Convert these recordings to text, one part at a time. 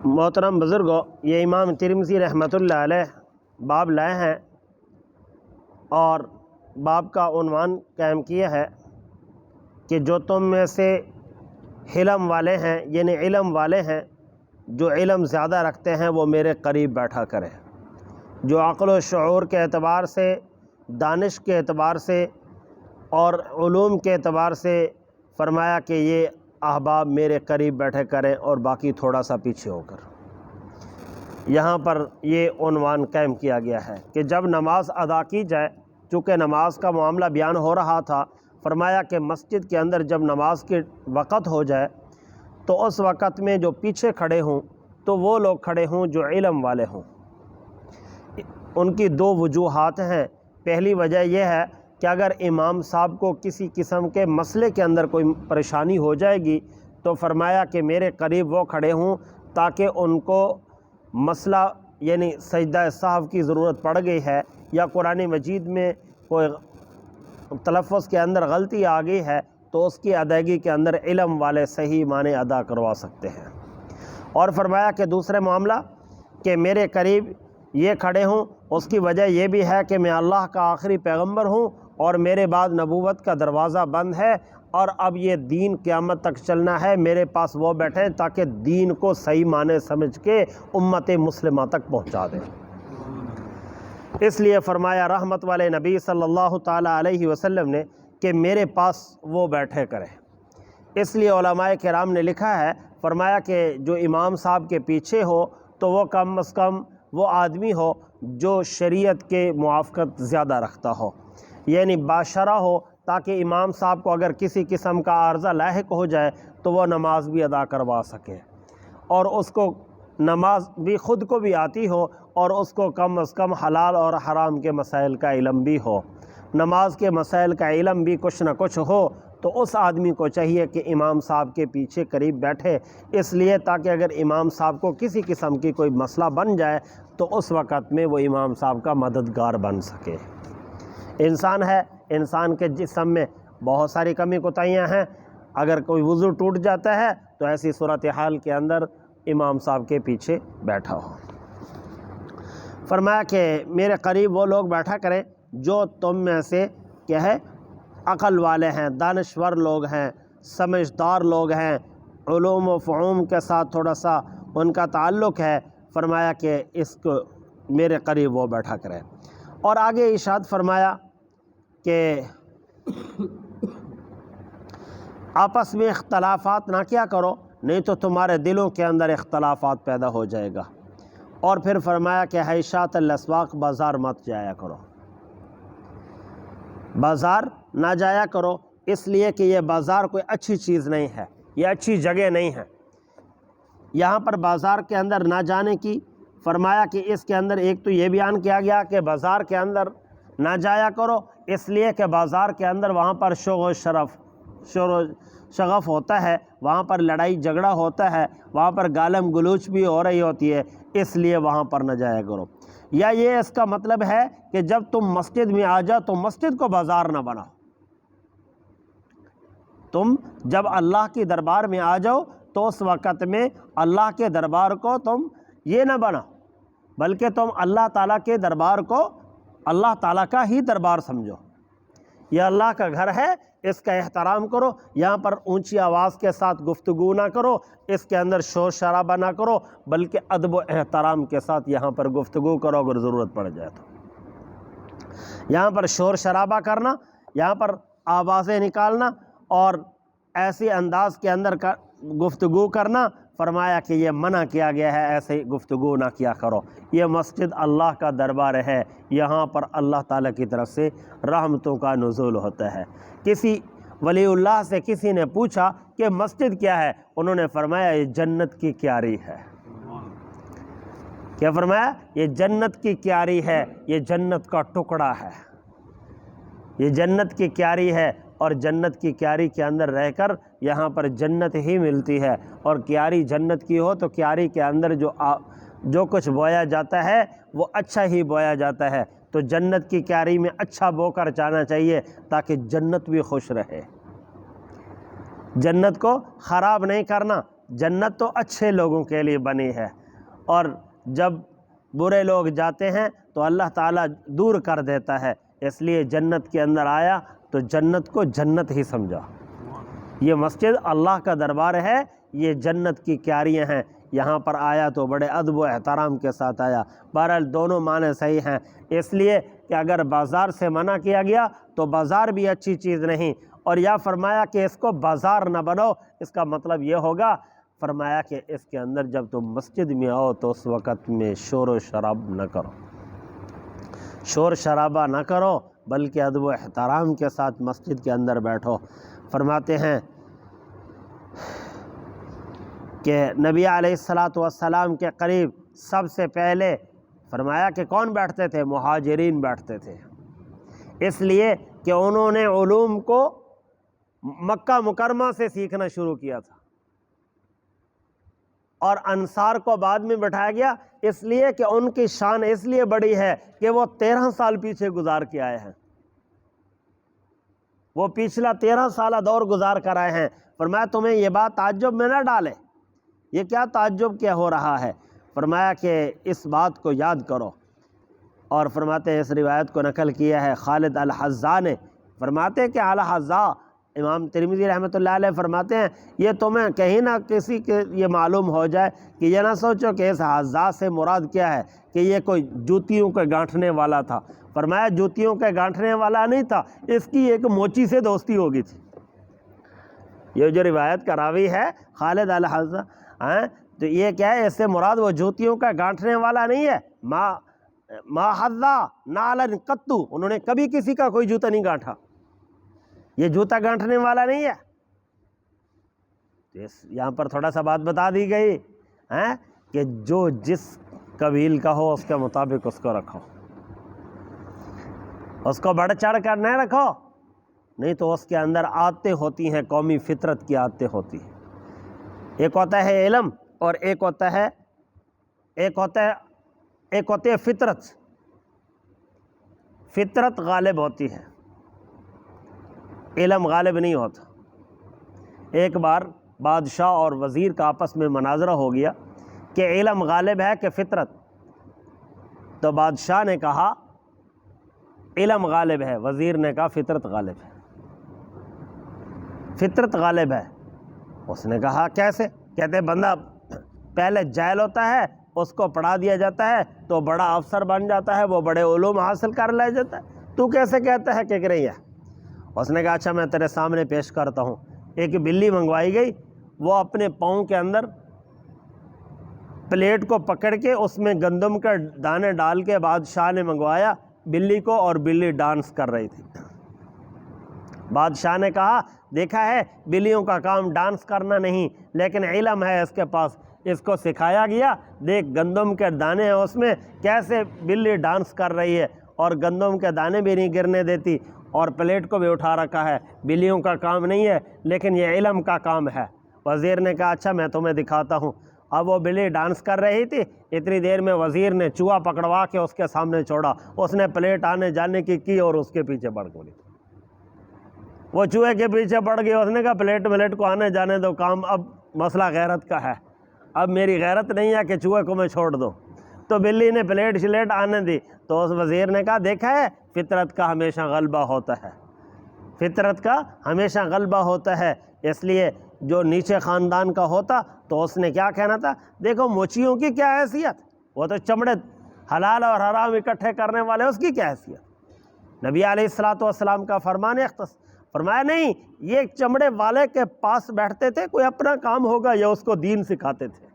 محترم بزرگوں، یہ امام ترمذی رحمۃ اللہ علیہ باب لائے ہیں اور باب کا عنوان قائم کیا ہے کہ جو تم میں سے حلم والے ہیں، یعنی علم والے ہیں، جو علم زیادہ رکھتے ہیں وہ میرے قریب بیٹھا کریں۔ جو عقل و شعور کے اعتبار سے، دانش کے اعتبار سے اور علوم کے اعتبار سے فرمایا کہ یہ احباب میرے قریب بیٹھے کریں اور باقی تھوڑا سا پیچھے ہو کر۔ یہاں پر یہ عنوان قائم کیا گیا ہے کہ جب نماز ادا کی جائے، چونکہ نماز کا معاملہ بیان ہو رہا تھا، فرمایا کہ مسجد کے اندر جب نماز کے وقت ہو جائے تو اس وقت میں جو پیچھے کھڑے ہوں تو وہ لوگ کھڑے ہوں جو علم والے ہوں۔ ان کی دو وجوہات ہیں۔ پہلی وجہ یہ ہے کہ اگر امام صاحب کو کسی قسم کے مسئلے کے اندر کوئی پریشانی ہو جائے گی تو فرمایا کہ میرے قریب وہ کھڑے ہوں تاکہ ان کو مسئلہ یعنی سجدہ سہو کی ضرورت پڑ گئی ہے یا قرآن مجید میں کوئی تلفظ کے اندر غلطی آ گئی ہے تو اس کی ادائیگی کے اندر علم والے صحیح معنی ادا کروا سکتے ہیں۔ اور فرمایا کہ دوسرے معاملہ کہ میرے قریب یہ کھڑے ہوں، اس کی وجہ یہ بھی ہے کہ میں اللہ کا آخری پیغمبر ہوں اور میرے بعد نبوت کا دروازہ بند ہے اور اب یہ دین قیامت تک چلنا ہے۔ میرے پاس وہ بیٹھے تاکہ دین کو صحیح معنی سمجھ کے امت مسلمہ تک پہنچا دیں۔ اس لیے فرمایا رحمت والے نبی صلی اللہ تعالیٰ علیہ وسلم نے کہ میرے پاس وہ بیٹھے کریں۔ اس لیے علماء کرام نے لکھا ہے، فرمایا کہ جو امام صاحب کے پیچھے ہو تو وہ کم از کم وہ آدمی ہو جو شریعت کے موافقت زیادہ رکھتا ہو، یعنی باشرہ ہو، تاکہ امام صاحب کو اگر کسی قسم کا عارضہ لاحق ہو جائے تو وہ نماز بھی ادا کروا سکے اور اس کو نماز بھی خود کو بھی آتی ہو اور اس کو کم از کم حلال اور حرام کے مسائل کا علم بھی ہو، نماز کے مسائل کا علم بھی کچھ نہ کچھ ہو، تو اس آدمی کو چاہیے کہ امام صاحب کے پیچھے قریب بیٹھے، اس لیے تاکہ اگر امام صاحب کو کسی قسم کی کوئی مسئلہ بن جائے تو اس وقت میں وہ امام صاحب کا مددگار بن سکے۔ انسان ہے، انسان کے جسم میں بہت ساری کمی کوتاہیاں ہیں، اگر کوئی وضو ٹوٹ جاتا ہے تو ایسی صورتحال کے اندر امام صاحب کے پیچھے بیٹھا ہو۔ فرمایا کہ میرے قریب وہ لوگ بیٹھا کریں جو تم میں سے کیا ہے عقل والے ہیں، دانشور لوگ ہیں، سمجھدار لوگ ہیں، علوم و فہوم کے ساتھ تھوڑا سا ان کا تعلق ہے۔ فرمایا کہ اس کو میرے قریب وہ بیٹھا کریں۔ اور آگے ارشاد فرمایا کہ آپس میں اختلافات نہ کیا کرو، نہیں تو تمہارے دلوں کے اندر اختلافات پیدا ہو جائے گا۔ اور پھر فرمایا کہ حیشات الاسواق، بازار مت جایا کرو، بازار نہ جایا کرو، اس لیے کہ یہ بازار کوئی اچھی چیز نہیں ہے، یہ اچھی جگہ نہیں ہے۔ یہاں پر بازار کے اندر نہ جانے کی فرمایا کہ اس کے اندر ایک تو یہ بیان کیا گیا کہ بازار کے اندر نہ جایا کرو، اس لیے کہ بازار کے اندر وہاں پر شور و شغف ہوتا ہے، وہاں پر لڑائی جھگڑا ہوتا ہے، وہاں پر گالم گلوچ بھی ہو رہی ہوتی ہے، اس لیے وہاں پر نہ جایا کرو۔ یا یہ اس کا مطلب ہے کہ جب تم مسجد میں آ جاؤ تو مسجد کو بازار نہ بناؤ۔ تم جب اللہ کی دربار میں آ جاؤ تو اس وقت میں اللہ کے دربار کو تم یہ نہ بناؤ، بلکہ تم اللہ تعالیٰ کے دربار کو اللہ تعالیٰ کا ہی دربار سمجھو۔ یہ اللہ کا گھر ہے، اس کا احترام کرو، یہاں پر اونچی آواز کے ساتھ گفتگو نہ کرو، اس کے اندر شور شرابہ نہ کرو، بلکہ ادب و احترام کے ساتھ یہاں پر گفتگو کرو اگر ضرورت پڑ جائے تو۔ یہاں پر شور شرابہ کرنا، یہاں پر آوازیں نکالنا اور ایسے انداز کے اندر گفتگو کرنا، فرمایا کہ یہ منع کیا گیا ہے، ایسے گفتگو نہ کیا کرو۔ یہ مسجد اللہ کا دربار ہے، یہاں پر اللہ تعالیٰ کی طرف سے رحمتوں کا نزول ہوتا ہے۔ کسی ولی اللہ سے کسی نے پوچھا کہ مسجد کیا ہے، انہوں نے فرمایا یہ جنت کی کیاری ہے۔ کیا فرمایا؟ یہ جنت کی کیاری ہے، یہ جنت کا ٹکڑا ہے، یہ جنت کی کیاری ہے، اور جنت کی کیاری کے اندر رہ کر یہاں پر جنت ہی ملتی ہے، اور کیاری جنت کی ہو تو کیاری کے اندر جو کچھ بویا جاتا ہے وہ اچھا ہی بویا جاتا ہے، تو جنت کی کیاری میں اچھا بو کر جانا چاہیے تاکہ جنت بھی خوش رہے۔ جنت کو خراب نہیں کرنا، جنت تو اچھے لوگوں کے لیے بنی ہے، اور جب برے لوگ جاتے ہیں تو اللہ تعالیٰ دور کر دیتا ہے، اس لیے جنت کے اندر آیا تو جنت کو جنت ہی سمجھا۔ یہ مسجد اللہ کا دربار ہے، یہ جنت کی کیاریاں ہیں، یہاں پر آیا تو بڑے ادب و احترام کے ساتھ آیا۔ بہرحال دونوں معنی صحیح ہیں، اس لیے کہ اگر بازار سے منع کیا گیا تو بازار بھی اچھی چیز نہیں، اور یا فرمایا کہ اس کو بازار نہ بنو، اس کا مطلب یہ ہوگا، فرمایا کہ اس کے اندر جب تم مسجد میں آؤ تو اس وقت میں شور و شراب نہ کرو، شور شرابہ نہ کرو، بلکہ ادب و احترام کے ساتھ مسجد کے اندر بیٹھو۔ فرماتے ہیں کہ نبی علیہ السلام کے قریب سب سے پہلے فرمایا کہ کون بیٹھتے تھے؟ مہاجرین بیٹھتے تھے، اس لیے کہ انہوں نے علوم کو مکہ مکرمہ سے سیکھنا شروع کیا تھا، اور انصار کو بعد میں بٹھایا گیا اس لیے کہ ان کی شان اس لیے بڑی ہے کہ وہ 13 سال پیچھے گزار کے آئے ہیں، وہ پچھلا 13 سالہ دور گزار کر آئے ہیں۔ فرمایا تمہیں یہ بات تعجب میں نہ ڈالے، یہ کیا تعجب کیا ہو رہا ہے؟ فرمایا کہ اس بات کو یاد کرو، اور فرماتے ہیں اس روایت کو نقل کیا ہے خالد الحذا نے، فرماتے کہ الحذا امام ترمذی رحمۃ اللہ علیہ فرماتے ہیں یہ تمہیں کہیں نہ کسی کے یہ معلوم ہو جائے کہ یہ نہ سوچو کہ اس حذا سے مراد کیا ہے کہ یہ کوئی جوتیوں کے گانٹھنے والا تھا۔ فرمایا جوتیوں کے گانٹھنے والا نہیں تھا، اس کی ایک موچی سے دوستی ہو گئی تھی۔ یہ جو روایت کا راوی ہے خالد الحذا، تو یہ کیا ہے؟ اس سے مراد وہ جوتیوں کا گانٹھنے والا نہیں ہے، ما حذا نعلا قطو، انہوں نے کبھی کسی کا کوئی جوتا نہیں گانٹھا، یہ جوتا گانٹھنے والا نہیں ہے۔ یہاں پر تھوڑا سا بات بتا دی گئی کہ جو جس قبیل کا ہو اس کے مطابق اس کو رکھو، اس کو بڑھ چڑھ کر نہ رکھو، نہیں تو اس کے اندر عادتیں ہوتی ہیں، قومی فطرت کی عادتیں ہوتی ہیں۔ ایک ہوتا ہے علم اور ایک ہوتا ہے فطرت۔ فطرت غالب ہوتی ہے، علم غالب نہیں ہوتا۔ ایک بار بادشاہ اور وزیر کا آپس میں مناظرہ ہو گیا کہ علم غالب ہے کہ فطرت، تو بادشاہ نے کہا علم غالب ہے، وزیر نے کہا فطرت غالب ہے، فطرت غالب ہے۔ اس نے کہا کیسے؟ کہتے بندہ پہلے جاہل ہوتا ہے، اس کو پڑھا دیا جاتا ہے تو بڑا افسر بن جاتا ہے، وہ بڑے علوم حاصل کر لے جاتا ہے، تو کیسے کہتا ہے کہ نہیں ہے؟ اس نے کہا اچھا میں تیرے سامنے پیش کرتا ہوں۔ ایک بلی منگوائی گئی، وہ اپنے پاؤں کے اندر پلیٹ کو پکڑ کے اس میں گندم کے دانے ڈال کے بادشاہ نے منگوایا بلی کو، اور بلی ڈانس کر رہی تھی۔ بادشاہ نے کہا دیکھا ہے بلیوں کا کام ڈانس کرنا نہیں، لیکن علم ہے اس کے پاس، اس کو سکھایا گیا، دیکھ گندم کے دانے ہیں اس میں، کیسے بلی ڈانس کر رہی ہے، اور گندم کے دانے بھی نہیں گرنے دیتی، اور پلیٹ کو بھی اٹھا رکھا ہے۔ بلیوں کا کام نہیں ہے، لیکن یہ علم کا کام ہے۔ وزیر نے کہا اچھا میں تمہیں دکھاتا ہوں۔ اب وہ بلی ڈانس کر رہی تھی، اتنی دیر میں وزیر نے چوہا پکڑوا کے اس کے سامنے چھوڑا، اس نے پلیٹ آنے جانے کی اور اس کے پیچھے بڑھ گئی، وہ چوہے کے پیچھے پڑ گئی۔ اس نے کہا پلیٹ کو آنے جانے دو، کام اب مسئلہ غیرت کا ہے، اب میری غیرت نہیں ہے کہ چوہے کو میں چھوڑ دو۔ تو بلی نے پلیٹ آنے دی، تو اس وزیر نے کہا دیکھا ہے فطرت کا ہمیشہ غلبہ ہوتا ہے، فطرت کا ہمیشہ غلبہ ہوتا ہے۔ اس لیے جو نیچے خاندان کا ہوتا تو اس نے کیا کہنا تھا، دیکھو موچیوں کی کیا حیثیت، وہ تو چمڑے حلال اور حرام اکٹھے کرنے والے، اس کی کیا حیثیت؟ نبی علیہ السلام کا فرمان فرمایا نہیں، یہ چمڑے والے کے پاس بیٹھتے تھے، کوئی اپنا کام ہوگا، یہ اس کو دین سکھاتے تھے،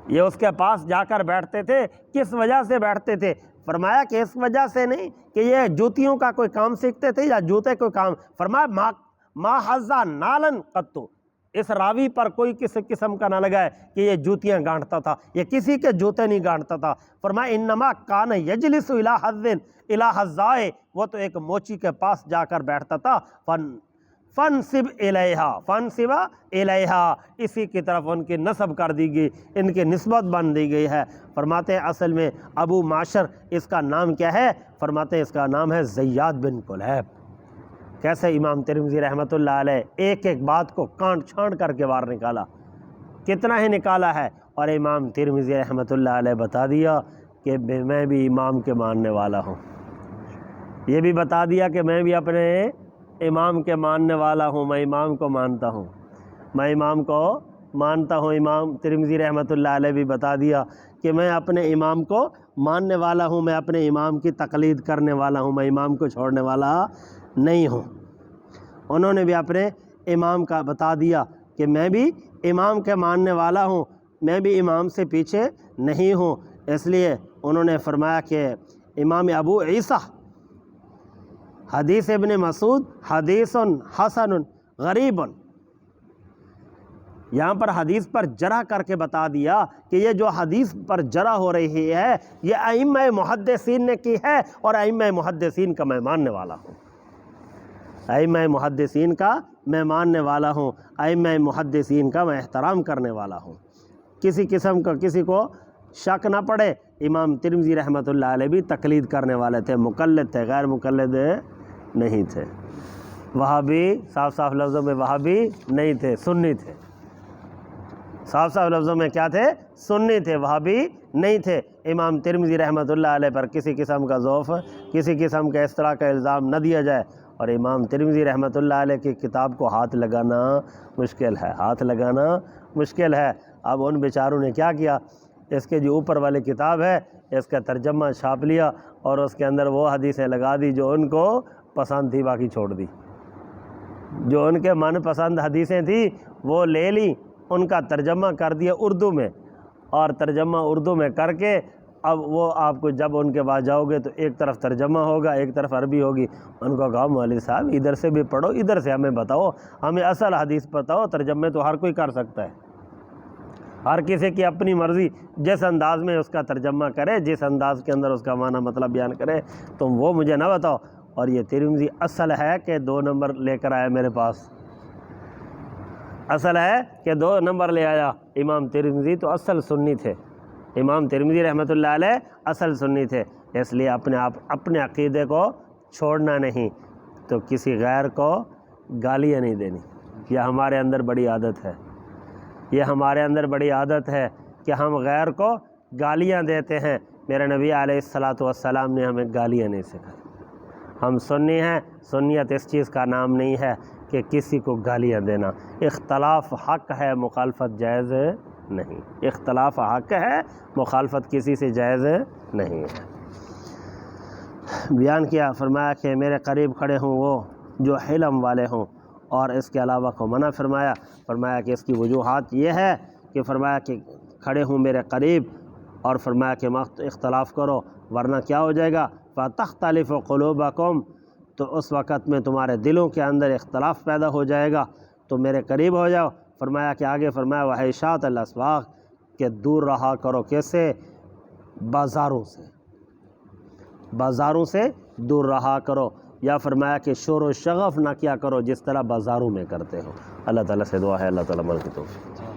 یہ اس کے پاس جا کر بیٹھتے تھے۔ کس وجہ سے بیٹھتے تھے؟ فرمایا کہ اس وجہ سے نہیں کہ یہ جوتیوں کا کوئی کام سیکھتے تھے یا جوتے کوئی کام۔ فرمایا ما حذا نالن قطو، اس راوی پر کوئی کسی قسم کا نہ لگائے کہ یہ جوتیاں گانٹتا تھا، یہ کسی کے جوتے نہیں گانٹتا تھا۔ فرمایا انما کان یجلس الی حذ الی حذائے، وہ تو ایک موچی کے پاس جا کر بیٹھتا تھا، فنسب الیہا، اسی کی طرف ان کی نسب کر دی گئی، ان کی نسبت بن دی گئی ہے۔ فرماتے ہیں اصل میں ابو معشر اس کا نام کیا ہے؟ فرماتے ہیں اس کا نام ہے زیاد بن کلیب۔ کیسے امام ترمذی رحمۃ اللہ علیہ ایک ایک بات کو کانٹ چھانٹ کر کے باہر نکالا، کتنا ہی نکالا ہے، اور امام ترمذی رحمۃ اللہ علیہ بتا دیا کہ میں بھی امام کے ماننے والا ہوں، یہ بھی بتا دیا کہ میں بھی اپنے امام کے ماننے والا ہوں، میں امام کو مانتا ہوں، میں امام کو مانتا ہوں۔ امام ترمذی رحمۃ اللہ علیہ بھی بتا دیا کہ میں اپنے امام کو ماننے والا ہوں، میں اپنے امام کی تقلید کرنے والا ہوں، میں امام کو چھوڑنے والا نہیں ہوں۔ انہوں نے بھی اپنے امام کا بتا دیا کہ میں بھی امام کے ماننے والا ہوں، میں بھی امام سے پیچھے نہیں ہوں۔ اس لیے انہوں نے فرمایا کہ امام ابو عیسیٰ حدیث ابن مسعود حدیث حسن غریب، یہاں پر حدیث پر جرح کر کے بتا دیا کہ یہ جو حدیث پر جرح ہو رہی ہے یہ ائمہ محدثین نے کی ہے، اور ائمہ محدثین کا میں ماننے والا ہوں، ائمہ محدثین کا میں ماننے والا ہوں، ائمہ محدثین کا میں احترام کرنے والا ہوں۔ کسی قسم کا کسی کو شک نہ پڑے، امام ترمذی رحمۃ اللہ علیہ بھی تقلید کرنے والے تھے، مقلد تھے، غیر مقلد نہیں تھے، وہابی صاف صاف لفظوں میں وہابی نہیں تھے، سنی تھے، صاف صاف لفظوں میں کیا تھے؟ سنی تھے، وہابی نہیں تھے۔ امام ترمذی رحمۃ اللہ علیہ پر کسی قسم کا ذوف، کسی قسم کا اس طرح کا الزام نہ دیا جائے، اور امام ترمذی رحمۃ اللہ علیہ کی کتاب کو ہاتھ لگانا مشکل ہے، ہاتھ لگانا مشکل ہے۔ اب ان بیچاروں نے کیا کیا، اس کے جو اوپر والی کتاب ہے اس کا ترجمہ چھاپ لیا اور اس کے اندر وہ حدیثیں لگا دی جو ان کو پسند تھی، باقی چھوڑ دی۔ جو ان کے من پسند حدیثیں تھیں وہ لے لی، ان کا ترجمہ کر دیا اردو میں، اور ترجمہ اردو میں کر کے اب وہ آپ کو جب ان کے پاس جاؤ گے تو ایک طرف ترجمہ ہوگا، ایک طرف عربی ہوگی۔ ان کو کہا مولوی صاحب ادھر سے بھی پڑھو، ادھر سے ہمیں بتاؤ، ہمیں اصل حدیث بتاؤ، ترجمے تو ہر کوئی کر سکتا ہے، ہر کسی کی اپنی مرضی، جس انداز میں اس کا ترجمہ کرے، جس انداز کے اندر اس کا معنی مطلب بیان کرے، تم وہ مجھے نہ بتاؤ۔ اور یہ ترمذی اصل ہے کہ 2 نمبر لے کر آیا میرے پاس، اصل ہے کہ 2 نمبر لے آیا۔ امام ترمذی تو اصل سنی تھے، امام ترمذی رحمۃ اللہ علیہ اصل سنی تھے، اس لیے اپنے عقیدے کو چھوڑنا نہیں، تو کسی غیر کو گالیاں نہیں دینی۔ یہ ہمارے اندر بڑی عادت ہے، یہ ہمارے اندر بڑی عادت ہے کہ ہم غیر کو گالیاں دیتے ہیں۔ میرے نبی علیہ الصلاۃ والسلام نے ہمیں گالیاں نہیں سکھائی۔ ہم سنی ہیں، سنیت اس چیز کا نام نہیں ہے کہ کسی کو گالیاں دینا۔ اختلاف حق ہے، مخالفت جائز نہیں، اختلاف حق ہے، مخالفت کسی سے جائز نہیں ہے۔ بیان کیا، فرمایا کہ میرے قریب کھڑے ہوں وہ جو حلم والے ہوں، اور اس کے علاوہ کو منع فرمایا، فرمایا کہ اس کی وجوہات یہ ہے کہ فرمایا کہ کھڑے ہوں میرے قریب، اور فرمایا کہ مت اختلاف کرو ورنہ کیا ہو جائے گا، فَتَخْتَلِفُ قُلُوبَكُمْ، تو اس وقت میں تمہارے دلوں کے اندر اختلاف پیدا ہو جائے گا، تو میرے قریب ہو جاؤ۔ فرمایا کہ آگے فرمایا وَحِشَاتَ الْأَسْوَاقِ، کہ دور رہا کرو کیسے؟ بازاروں سے، بازاروں سے دور رہا کرو، یا فرمایا کہ شور و شغف نہ کیا کرو جس طرح بازاروں میں کرتے ہو۔ اللہ تعالیٰ سے دعا ہے اللہ تعالیٰ عمل کی توفیق۔